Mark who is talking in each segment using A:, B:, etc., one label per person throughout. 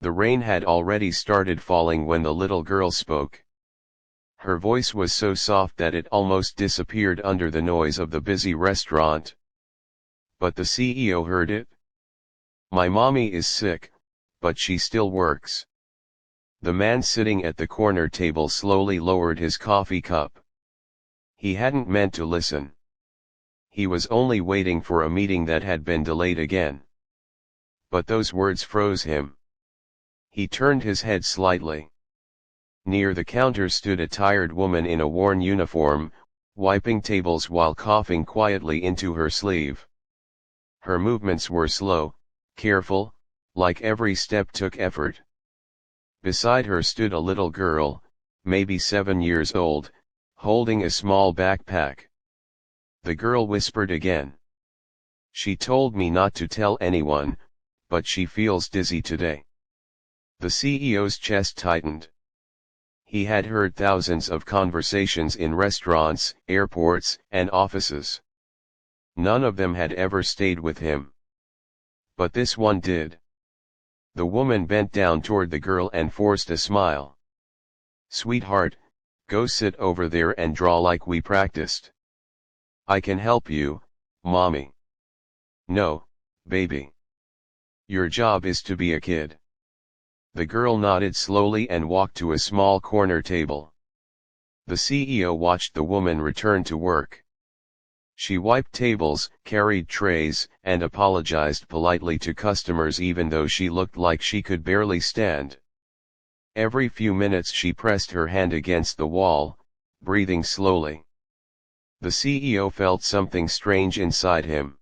A: The rain had already started falling when the little girl spoke. Her voice was so soft that it almost disappeared under the noise of the busy restaurant. But the CEO heard it. "My mommy is sick, but she still works." The man sitting at the corner table slowly lowered his coffee cup. He hadn't meant to listen. He was only waiting for a meeting that had been delayed again. But those words froze him. He turned his head slightly. Near the counter stood a tired woman in a worn uniform, wiping tables while coughing quietly into her sleeve. Her movements were slow, careful, like every step took effort. Beside her stood a little girl, maybe 7 years old, holding a small backpack. The girl whispered again. "She told me not to tell anyone, but she feels dizzy today." The CEO's chest tightened. He had heard thousands of conversations in restaurants, airports, and offices. None of them had ever stayed with him. But this one did. The woman bent down toward the girl and forced a smile. "Sweetheart, go sit over there and draw like we practiced." "I can help you, Mommy." "No, baby. Your job is to be a kid." The girl nodded slowly and walked to a small corner table. The CEO watched the woman return to work. She wiped tables, carried trays, and apologized politely to customers even though she looked like she could barely stand. Every few minutes she pressed her hand against the wall, breathing slowly. The CEO felt something strange inside him.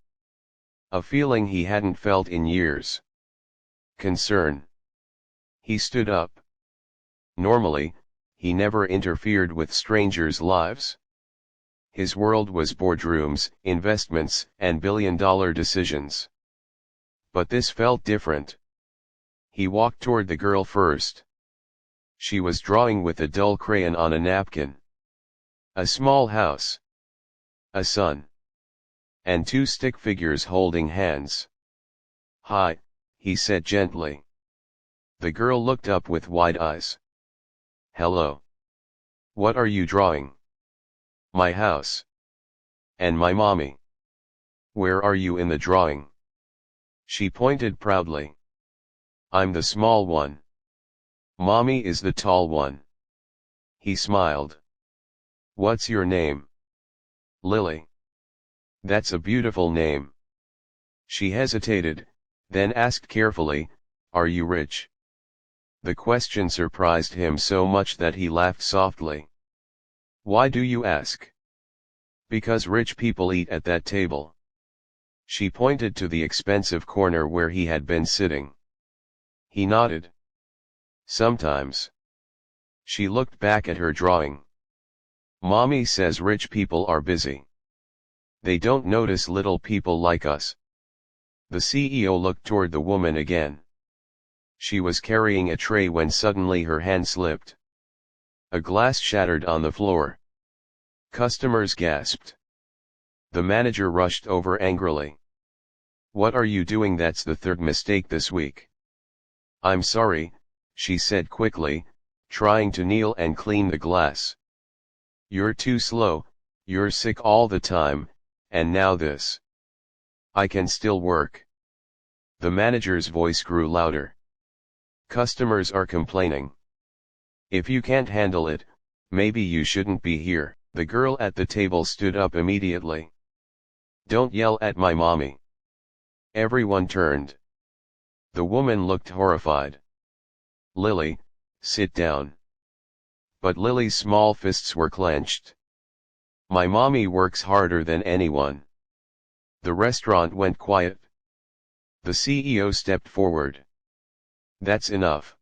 A: A feeling he hadn't felt in years. Concern. He stood up. Normally, he never interfered with strangers' lives. His world was boardrooms, investments, and billion-dollar decisions. But this felt different. He walked toward the girl first. She was drawing with a dull crayon on a napkin. A small house. A sun. And 2 stick figures holding hands. "Hi," he said gently. The girl looked up with wide eyes. "Hello. What are you drawing?" "My house. And my mommy." "Where are you in the drawing?" She pointed proudly. "I'm the small one. Mommy is the tall one." He smiled. "What's your name?" "Lily." "That's a beautiful name." She hesitated, then asked carefully, "Are you rich?" The question surprised him so much that he laughed softly. "Why do you ask?" "Because rich people eat at that table." She pointed to the expensive corner where he had been sitting. He nodded. "Sometimes." She looked back at her drawing. "Mommy says rich people are busy. They don't notice little people like us." The CEO looked toward the woman again. She was carrying a tray when suddenly her hand slipped. A glass shattered on the floor. Customers gasped. The manager rushed over angrily. "What are you doing? That's the 3rd mistake this week." "I'm sorry," she said quickly, trying to kneel and clean the glass. "You're too slow, you're sick all the time, and now this." "I can still work." The manager's voice grew louder. "Customers are complaining. If you can't handle it, maybe you shouldn't be here." The girl at the table stood up immediately. "Don't yell at my mommy." Everyone turned. The woman looked horrified. "Lily, sit down." But Lily's small fists were clenched. "My mommy works harder than anyone." The restaurant went quiet. The CEO stepped forward. "That's enough."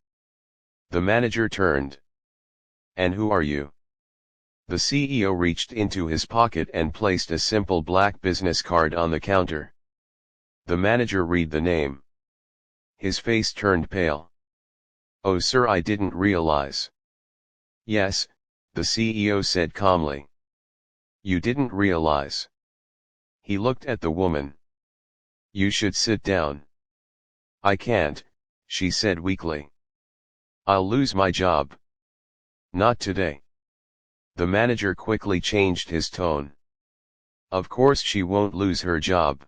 A: The manager turned. "And who are you?" The CEO reached into his pocket and placed a simple black business card on the counter. The manager read the name. His face turned pale. "Oh sir, I didn't realize." "Yes," the CEO said calmly. "You didn't realize." He looked at the woman. "You should sit down." "I can't," she said weakly. I'll lose my job. Not today. The manager quickly changed his tone. Of course she won't lose her job.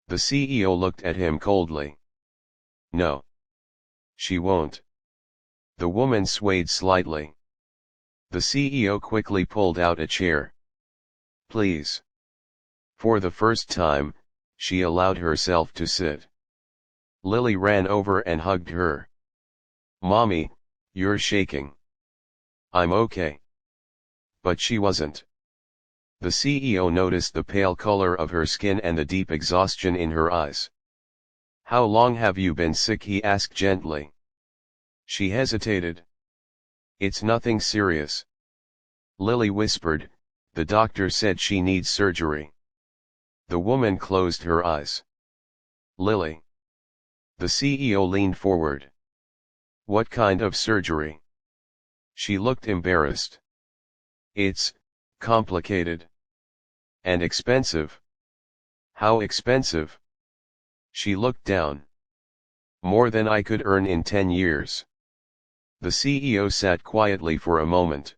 A: The CEO looked at him coldly. No. She won't. The woman swayed slightly. The CEO quickly pulled out a chair. Please. For the first time, she allowed herself to sit. Lily ran over and hugged her. Mommy, you're shaking. I'm okay. But she wasn't. The CEO noticed the pale color of her skin and the deep exhaustion in her eyes. How long have you been sick? He asked gently. She hesitated. It's nothing serious. Lily whispered, the doctor said she needs surgery. The woman closed her eyes. Lily. The CEO leaned forward. What kind of surgery? She looked embarrassed. It's complicated. And expensive. How expensive? She looked down. More than I could earn in 10 years. The CEO sat quietly for a moment.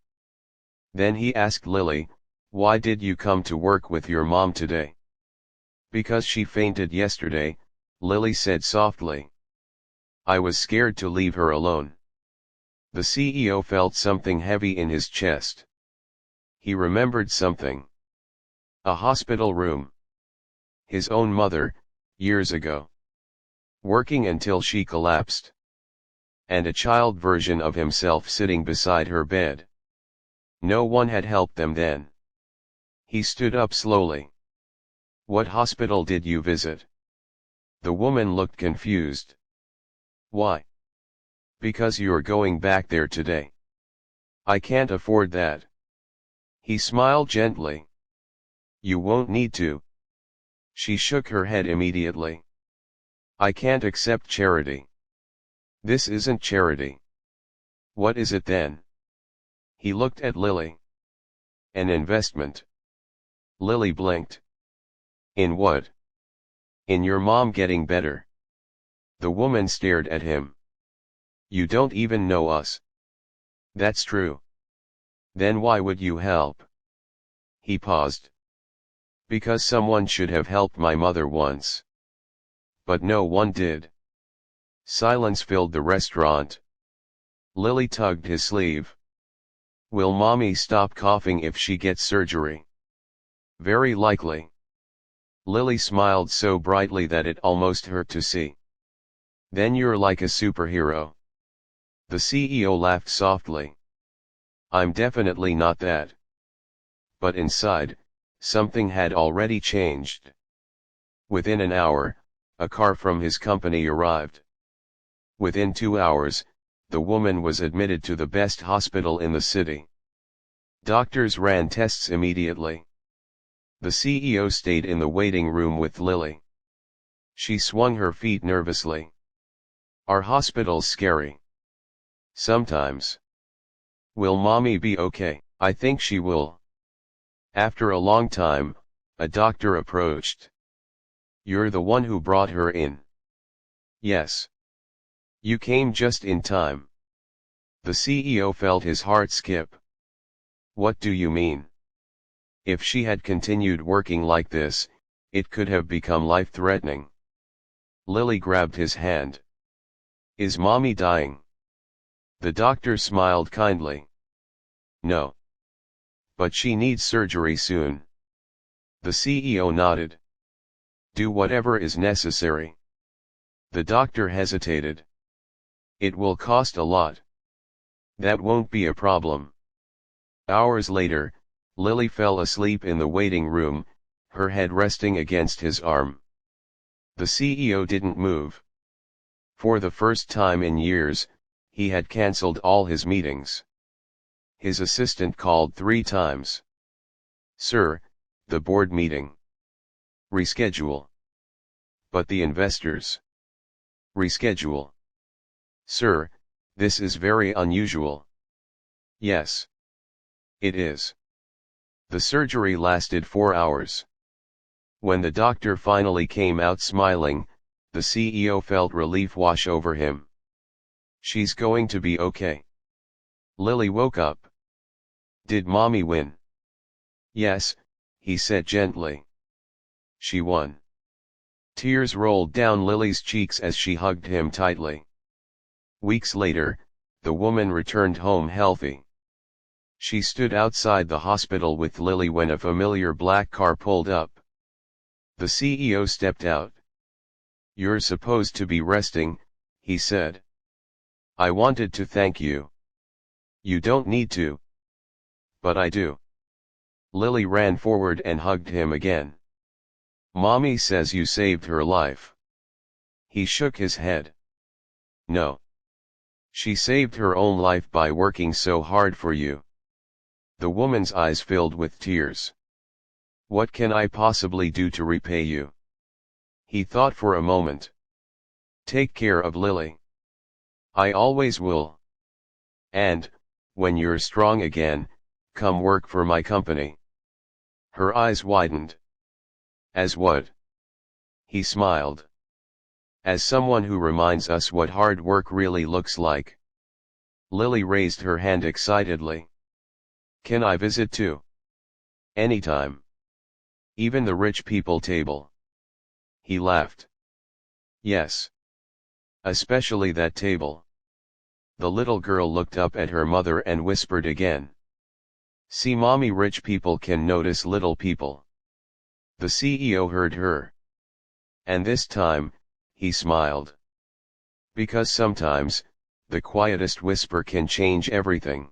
A: Then he asked Lily, why did you come to work with your mom today? Because she fainted yesterday, Lily said softly. I was scared to leave her alone. The CEO felt something heavy in his chest. He remembered something. A hospital room. His own mother, years ago. Working until she collapsed. And a child version of himself sitting beside her bed. No one had helped them then. He stood up slowly. What hospital did you visit? The woman looked confused. Why? Because you're going back there today. I can't afford that. He smiled gently. You won't need to. She shook her head immediately. I can't accept charity. This isn't charity. What is it then? He looked at Lily. An investment. Lily blinked. In what? In your mom getting better. The woman stared at him. You don't even know us. That's true. Then why would you help? He paused. Because someone should have helped my mother once. But no one did. Silence filled the restaurant. Lily tugged his sleeve. Will mommy stop coughing if she gets surgery? Very likely. Lily smiled so brightly that it almost hurt to see. Then you're like a superhero. The CEO laughed softly. I'm definitely not that. But inside, something had already changed. Within an hour, a car from his company arrived. Within 2 hours, the woman was admitted to the best hospital in the city. Doctors ran tests immediately. The CEO stayed in the waiting room with Lily. She swung her feet nervously. Are hospitals scary? Sometimes. Will mommy be okay? I think she will. After a long time, a doctor approached. You're the one who brought her in. Yes. You came just in time. The CEO felt his heart skip. What do you mean? If she had continued working like this, it could have become life-threatening. Lily grabbed his hand. Is mommy dying? The doctor smiled kindly. No. But she needs surgery soon. The CEO nodded. Do whatever is necessary. The doctor hesitated. It will cost a lot. That won't be a problem. Hours later, Lily fell asleep in the waiting room, her head resting against his arm. The CEO didn't move. For the first time in years, he had cancelled all his meetings. His assistant called 3 times. Sir, the board meeting. Reschedule. But the investors. Reschedule. Sir, this is very unusual. Yes. It is. The surgery lasted 4 hours. When the doctor finally came out smiling, the CEO felt relief wash over him. She's going to be okay. Lily woke up. Did mommy win? Yes, he said gently. She won. Tears rolled down Lily's cheeks as she hugged him tightly. Weeks later, the woman returned home healthy. She stood outside the hospital with Lily when a familiar black car pulled up. The CEO stepped out. "You're supposed to be resting," he said. "I wanted to thank you." "You don't need to." "But I do." Lily ran forward and hugged him again. "Mommy says you saved her life." He shook his head. "No. She saved her own life by working so hard for you." The woman's eyes filled with tears. "What can I possibly do to repay you?" He thought for a moment. "Take care of Lily." "I always will. And, when you're strong again, come work for my company." Her eyes widened. "As what?" He smiled. "As someone who reminds us what hard work really looks like." Lily raised her hand excitedly. "Can I visit too?" "Anytime. Even the rich people table." He laughed. "Yes. Especially that table." The little girl looked up at her mother and whispered again. "See, mommy, rich people can notice little people." The CEO heard her. And this time, he smiled. Because sometimes, the quietest whisper can change everything.